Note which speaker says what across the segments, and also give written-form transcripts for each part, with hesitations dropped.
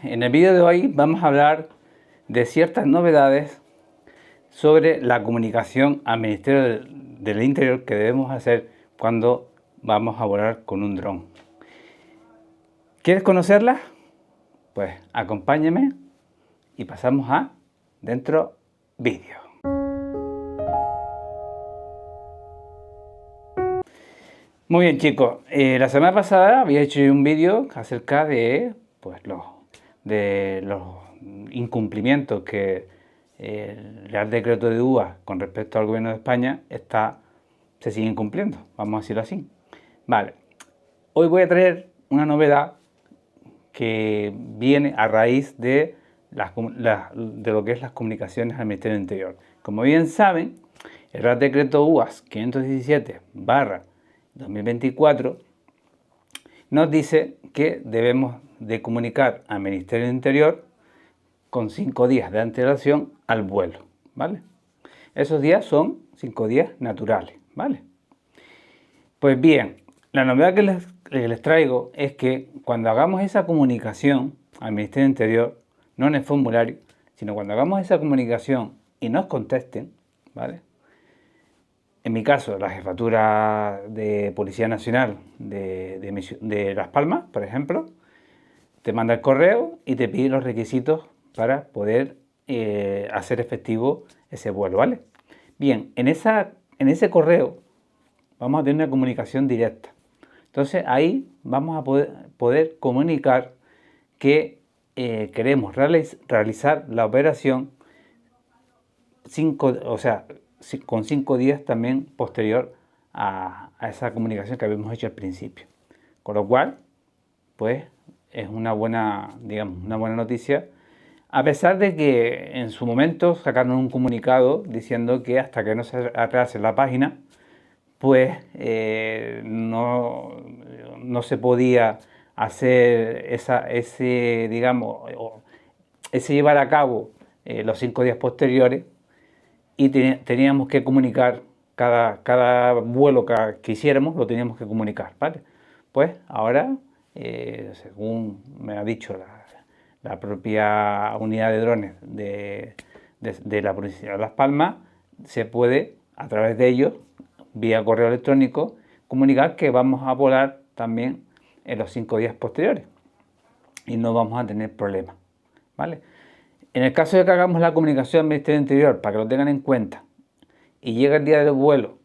Speaker 1: En el vídeo de hoy vamos a hablar de ciertas novedades sobre la comunicación al Ministerio del Interior que debemos hacer cuando vamos a volar con un dron. ¿Quieres conocerlas? Pues acompáñame y pasamos a dentro vídeo. Muy bien, chicos, la semana pasada había hecho un vídeo acerca de los incumplimientos que el Real Decreto de UVA con respecto al Gobierno de España se sigue incumpliendo, vamos a decirlo así. Vale, hoy voy a traer una novedad que viene a raíz de lo que es las comunicaciones al Ministerio del Interior. Como bien saben, el Real Decreto UAS 517/2024 nos dice que debemos de comunicar al Ministerio del Interior con 5 días de antelación al vuelo, ¿vale? Esos días son 5 días naturales, ¿vale? Pues bien, la novedad que les traigo es que cuando hagamos esa comunicación al Ministerio del Interior, no en el formulario, sino cuando hagamos esa comunicación y nos contesten, ¿vale? En mi caso, la Jefatura de Policía Nacional de Las Palmas, por ejemplo, te manda el correo y te pide los requisitos para poder hacer efectivo ese vuelo, ¿vale? Bien, en ese correo vamos a tener una comunicación directa. Entonces ahí vamos a poder comunicar que queremos realizar la operación con 5 días también posterior a esa comunicación que habíamos hecho al principio. Con lo cual, pues es una buena noticia, a pesar de que en su momento sacaron un comunicado diciendo que hasta que no se atrase la página, pues no se podía hacer ese llevar a cabo los 5 días posteriores, y teníamos que comunicar cada vuelo que hiciéramos, lo teníamos que comunicar, ¿vale? Pues ahora, según me ha dicho la propia unidad de drones de la Policía de Las Palmas, se puede, a través de ellos, vía correo electrónico, comunicar que vamos a volar también en los 5 días posteriores y no vamos a tener problemas, ¿vale? En el caso de que hagamos la comunicación al Ministerio del Interior, para que lo tengan en cuenta, y llega el día del vuelo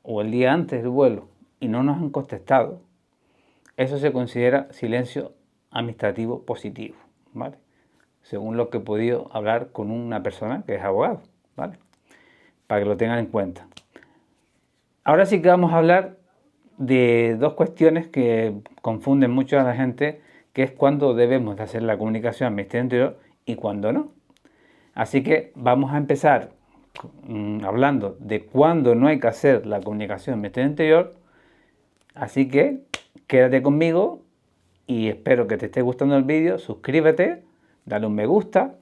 Speaker 1: o el día antes del vuelo y no nos han contestado, eso se considera silencio administrativo positivo, ¿vale? Según lo que he podido hablar con una persona que es abogado, ¿vale? Para que lo tengan en cuenta. Ahora sí que vamos a hablar de dos cuestiones que confunden mucho a la gente, que es cuándo debemos de hacer la comunicación al Ministerio del Interior y cuándo no. Así que vamos a empezar hablando de cuándo no hay que hacer la comunicación al Ministerio del Interior. Así que quédate conmigo y espero que te esté gustando el vídeo. Suscríbete, dale un me gusta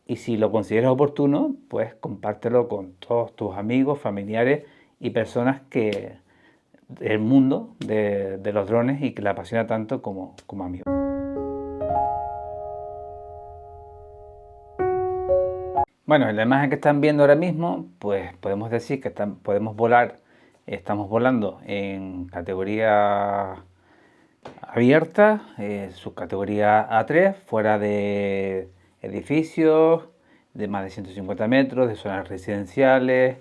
Speaker 1: y si lo consideras oportuno, pues compártelo con todos tus amigos, familiares y personas del mundo de los drones y que le apasiona tanto como a mí. Bueno, en la imagen que están viendo ahora mismo, pues podemos decir que estamos volando en categoría abierta, subcategoría A3, fuera de edificios de más de 150 metros, de zonas residenciales,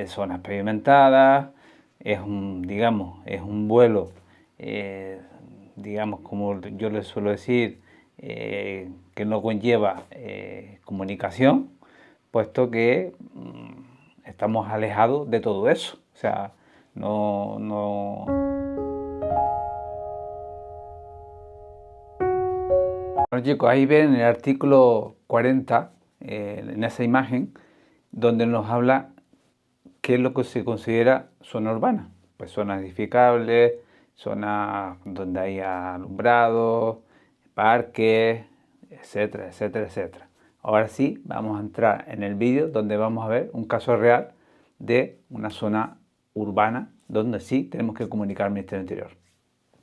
Speaker 1: zonas pavimentadas. Es un vuelo, como yo les suelo decir, que no conlleva comunicación, puesto que estamos alejados de todo eso. O sea, no. Bueno, chicos, ahí ven el artículo 40, en esa imagen, donde nos habla qué es lo que se considera zona urbana. Pues zonas edificables, zonas donde hay alumbrado, parques, etcétera, etcétera, etcétera. Ahora sí, vamos a entrar en el vídeo donde vamos a ver un caso real de una zona urbana donde sí tenemos que comunicar al Ministerio del Interior.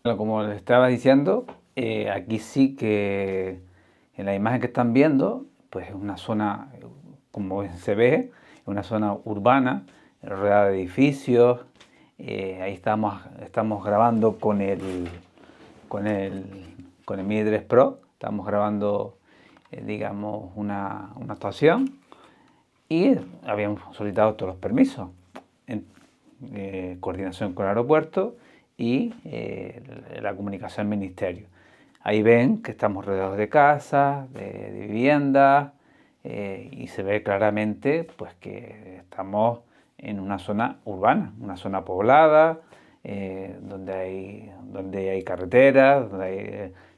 Speaker 1: Bueno, como les estaba diciendo, aquí sí que en la imagen que están viendo, pues es una zona, como se ve, una zona urbana, rodeada de edificios. Ahí estamos grabando con el Mi 3 Pro, estamos grabando, digamos, una actuación y habíamos solicitado todos los permisos, coordinación con el aeropuerto y la comunicación al ministerio. Ahí ven que estamos rodeados de casas, de viviendas, y se ve claramente pues, que estamos en una zona urbana, una zona poblada, donde hay carreteras,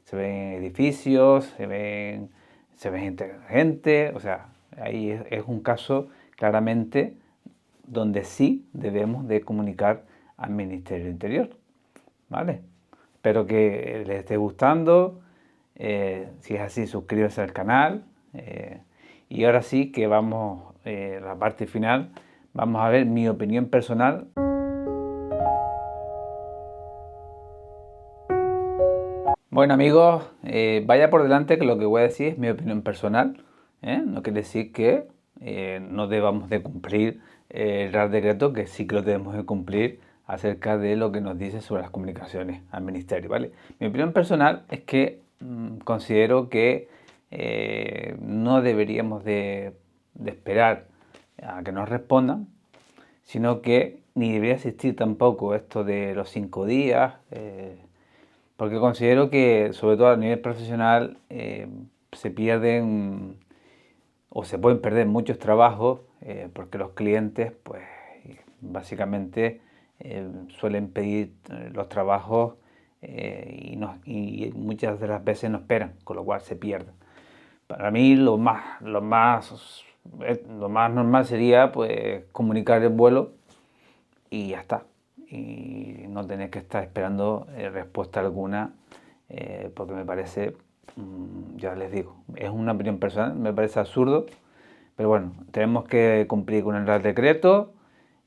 Speaker 1: se ven edificios, se ven gente, o sea, ahí es un caso claramente donde sí debemos de comunicar al Ministerio del Interior, ¿vale? Espero que les esté gustando. Si es así, suscríbanse al canal. Y ahora sí que vamos a la parte final. Vamos a ver mi opinión personal. Bueno amigos, vaya por delante que lo que voy a decir es mi opinión personal. No quiere decir que no debamos de cumplir el Real Decreto, que sí que lo debemos de cumplir acerca de lo que nos dice sobre las comunicaciones al Ministerio, ¿vale? Mi opinión personal es que considero que no deberíamos de esperar a que nos respondan, sino que ni debería existir tampoco esto de los 5 días, porque considero que, sobre todo a nivel profesional, se pierden o se pueden perder muchos trabajos, porque los clientes, pues, básicamente suelen pedir los trabajos y muchas de las veces no esperan, con lo cual se pierden. Para mí lo más normal sería pues comunicar el vuelo y ya está. Y no tener que estar esperando respuesta alguna, porque me parece, ya les digo, es una opinión personal, me parece absurdo, pero bueno, tenemos que cumplir con el Real Decreto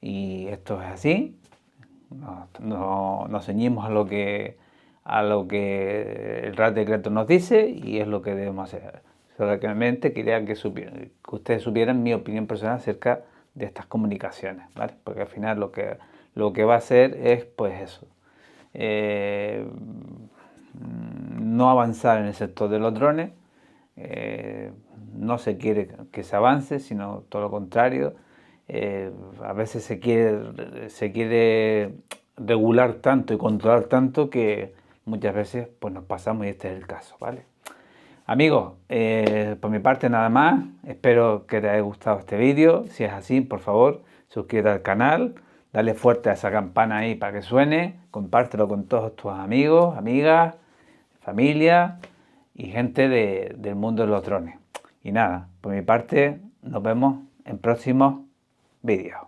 Speaker 1: y esto es así. Nos ceñimos a lo que el Real Decreto nos dice y es lo que debemos hacer. Solamente quería que ustedes supieran mi opinión personal acerca de estas comunicaciones, ¿vale? Porque al final lo que va a hacer es pues eso, no avanzar en el sector de los drones. No se quiere que se avance, sino todo lo contrario. A veces se quiere regular tanto y controlar tanto que muchas veces pues nos pasamos y este es el caso, ¿vale? Amigos, por mi parte nada más. Espero que te haya gustado este vídeo. Si es así, por favor, suscríbete al canal, dale fuerte a esa campana ahí para que suene, compártelo con todos tus amigos, amigas, familia y gente del mundo de los drones. Y nada, por mi parte, nos vemos en próximos vídeos.